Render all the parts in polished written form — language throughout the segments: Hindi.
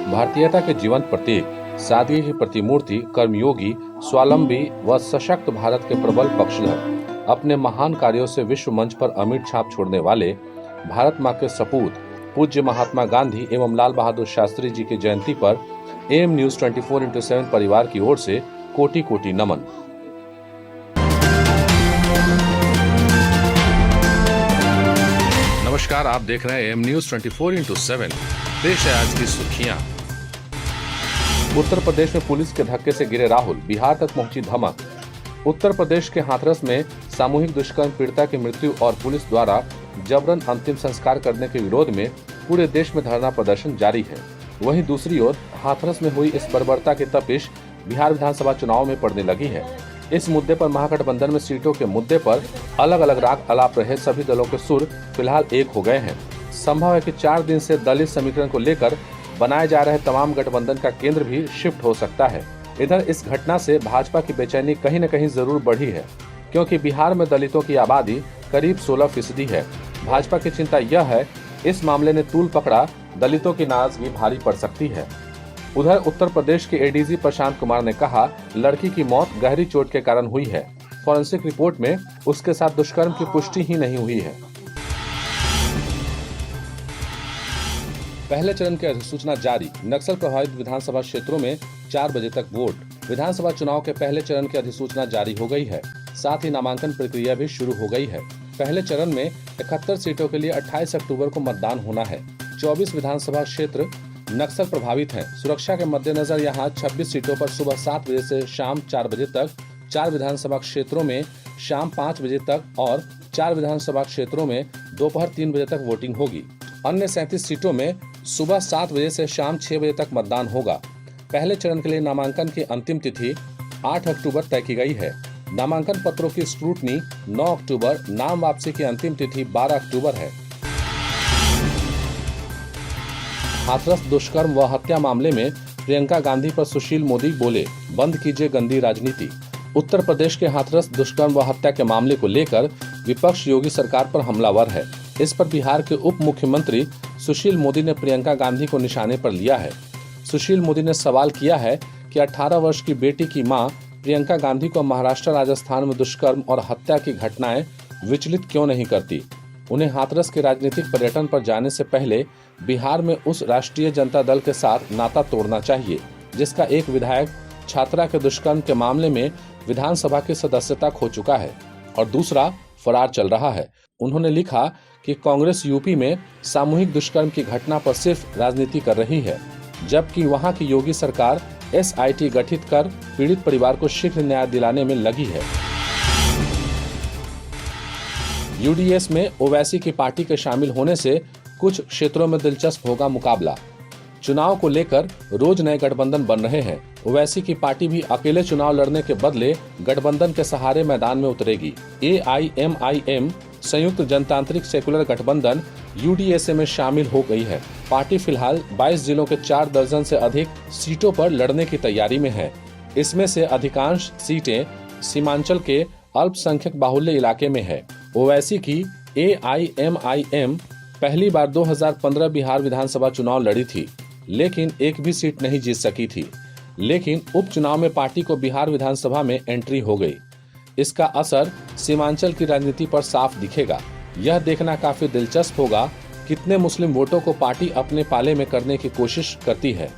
भारतीयता के जीवंत प्रतीक, सादगी की प्रतिमूर्ति, कर्मयोगी, स्वावलंबी व सशक्त भारत के प्रबल पक्षधर, अपने महान कार्यों से विश्व मंच पर अमिट छाप छोड़ने वाले भारत मां के सपूत पूज्य महात्मा गांधी एवं लाल बहादुर शास्त्री जी की जयंती पर एम न्यूज 24x7 परिवार की ओर से कोटि कोटि नमन। नमस्कार, आप देख रहे हैं एम न्यूज 24x7। पेश है आज की सुर्खियां। उत्तर प्रदेश में पुलिस के धक्के से गिरे राहुल, बिहार तक पहुंची धमक। उत्तर प्रदेश के हाथरस में सामूहिक दुष्कर्म पीड़िता की मृत्यु और पुलिस द्वारा जबरन अंतिम संस्कार करने के विरोध में पूरे देश में धरना प्रदर्शन जारी है। वहीं दूसरी ओर हाथरस में हुई इस बर्बरता की तपिश बिहार विधानसभा चुनाव में पड़ने लगी है। इस मुद्दे पर महागठबंधन में सीटों के मुद्दे पर अलग अलग राग अलाप रहे सभी दलों के सुर फिलहाल एक हो गए हैं। संभव है कि 4 दिन से दलित समीकरण को लेकर बनाए जा रहे तमाम गठबंधन का केंद्र भी शिफ्ट हो सकता है। इधर इस घटना से भाजपा की बेचैनी कहीं न कहीं जरूर बढ़ी है, क्योंकि बिहार में दलितों की आबादी करीब 16% है। भाजपा की चिंता यह है इस मामले ने तूल पकड़ा, दलितों की नाराजगी भारी पड़ सकती है। उधर उत्तर प्रदेश के एडीजी प्रशांत कुमार ने कहा, लड़की की मौत गहरी चोट के कारण हुई है। फॉरेंसिक रिपोर्ट में उसके साथ दुष्कर्म की पुष्टि ही नहीं हुई है। पहले चरण की अधिसूचना जारी, नक्सल प्रभावित विधानसभा क्षेत्रों में 4 बजे तक वोट। विधानसभा चुनाव के पहले चरण की अधिसूचना जारी हो गई है, साथ ही नामांकन प्रक्रिया भी शुरू हो गई है। पहले चरण में 71 सीटों के लिए 28 अक्टूबर को मतदान होना है। 24 विधानसभा क्षेत्र नक्सल प्रभावित हैं। सुरक्षा के मद्देनजर यहां 26 सीटों पर सुबह 7 बजे से शाम 4 बजे तक, 4 विधानसभा क्षेत्रों में शाम 5 बजे तक और 4 विधानसभा क्षेत्रों में दोपहर 3 बजे तक वोटिंग होगी। अन्य 37 सीटों में सुबह 7 बजे से शाम 6 बजे तक मतदान होगा। पहले चरण के लिए नामांकन की अंतिम तिथि 8 अक्टूबर तय की गई है। नामांकन पत्रों की स्क्रूटनी 9 अक्टूबर, नाम वापसी की अंतिम तिथि 12 अक्टूबर है। हाथरस दुष्कर्म व हत्या मामले में प्रियंका गांधी पर सुशील मोदी बोले, बंद कीजिए गंदी राजनीति। उत्तर प्रदेश के हाथरस दुष्कर्म व हत्या के मामले को लेकर विपक्ष योगी सरकार पर हमलावर है। इस पर बिहार के उप मुख्यमंत्री सुशील मोदी ने प्रियंका गांधी को निशाने पर लिया है। सुशील मोदी ने सवाल किया है कि 18 वर्ष की बेटी की मां प्रियंका गांधी को महाराष्ट्र, राजस्थान में दुष्कर्म और हत्या की घटनाएं विचलित क्यों नहीं करती। उन्हें हाथरस के राजनीतिक पर्यटन पर जाने से पहले बिहार में उस राष्ट्रीय जनता दल के साथ नाता तोड़ना चाहिए, जिसका एक विधायक छात्रा के दुष्कर्म के मामले में विधानसभा की सदस्यता खो चुका है और दूसरा फरार चल रहा है। उन्होंने लिखा कि कांग्रेस यूपी में सामूहिक दुष्कर्म की घटना पर सिर्फ राजनीति कर रही है, जबकि वहां की योगी सरकार SIT गठित कर पीड़ित परिवार को शीघ्र न्याय दिलाने में लगी है। UDS में ओवैसी की पार्टी के शामिल होने से कुछ क्षेत्रों में दिलचस्प होगा मुकाबला। चुनाव को लेकर रोज नए गठबंधन बन रहे हैं। ओवैसी की पार्टी भी अकेले चुनाव लड़ने के बदले गठबंधन के सहारे मैदान में उतरेगी। AIMIM संयुक्त जनतांत्रिक सेकुलर गठबंधन UDSA में शामिल हो गई है। पार्टी फिलहाल 22 जिलों के 4 दर्जन से अधिक सीटों पर लड़ने की तैयारी में है। इसमें से अधिकांश सीटें सीमांचल के अल्पसंख्यक बाहुल्य इलाके में है। ओवैसी की AIMIM पहली बार 2015 बिहार विधानसभा चुनाव लड़ी थी, लेकिन एक भी सीट नहीं जीत सकी थी। लेकिन उपचुनाव में पार्टी को बिहार विधानसभा में एंट्री हो गई। इसका असर सीमांचल की राजनीति पर साफ दिखेगा। यह देखना काफी दिलचस्प होगा कितने मुस्लिम वोटों को पार्टी अपने पाले में करने की कोशिश करती है।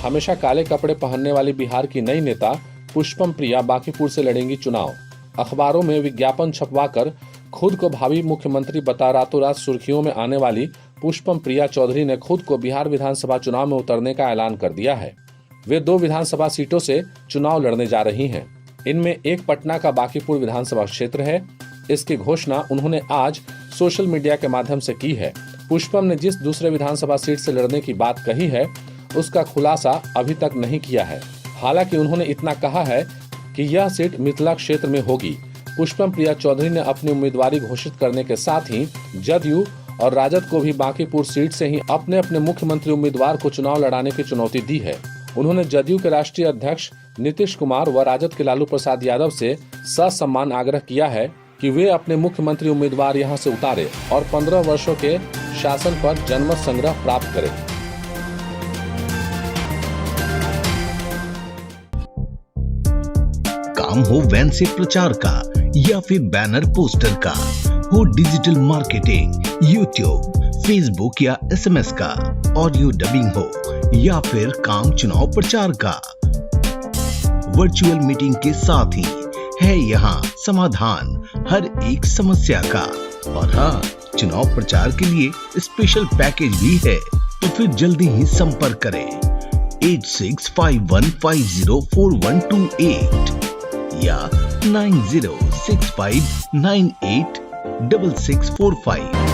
हमेशा काले कपड़े पहनने वाली बिहार की नई नेता पुष्पम प्रिया बांकीपुर से लड़ेंगी चुनाव। अखबारों में विज्ञापन छपवाकर खुद को भावी मुख्यमंत्री बता रातों रात सुर्खियों में आने वाली पुष्पम प्रिया चौधरी ने खुद को बिहार विधानसभा चुनाव में उतरने का ऐलान कर दिया है। वे 2 विधानसभा सीटों से चुनाव लड़ने जा रही हैं। इनमें एक पटना का बांकीपुर विधानसभा क्षेत्र है। इसकी घोषणा उन्होंने आज सोशल मीडिया के माध्यम से की है। पुष्पम ने जिस दूसरे विधानसभा सीट से लड़ने की बात कही है, उसका खुलासा अभी तक नहीं किया है। हालांकि उन्होंने इतना कहा है कि यह सीट मिथिला क्षेत्र में होगी। पुष्पम प्रिया चौधरी ने अपनी उम्मीदवारी घोषित करने के साथ ही जदयू और राजद को भी बांकीपुर सीट से ही अपने अपने मुख्यमंत्री उम्मीदवार को चुनाव लड़ाने की चुनौती दी है। उन्होंने जदयू के राष्ट्रीय अध्यक्ष नीतीश कुमार व राजद के लालू प्रसाद यादव से ससम्मान आग्रह किया है कि वे अपने मुख्यमंत्री उम्मीदवार यहां से उतारे और 15 वर्षों के शासन पर जनमत संग्रह प्राप्त करें। काम हो वैन से प्रचार का या फिर बैनर पोस्टर का, हो डिजिटल मार्केटिंग, यूट्यूब, फेसबुक या एसएमएस का, ऑडियो डबिंग हो या फिर काम चुनाव प्रचार का, वर्चुअल मीटिंग के साथ ही है यहाँ समाधान हर एक समस्या का। और हाँ, चुनाव प्रचार के लिए स्पेशल पैकेज भी है, तो फिर जल्दी ही संपर्क करें 8651504128 या 9065986645।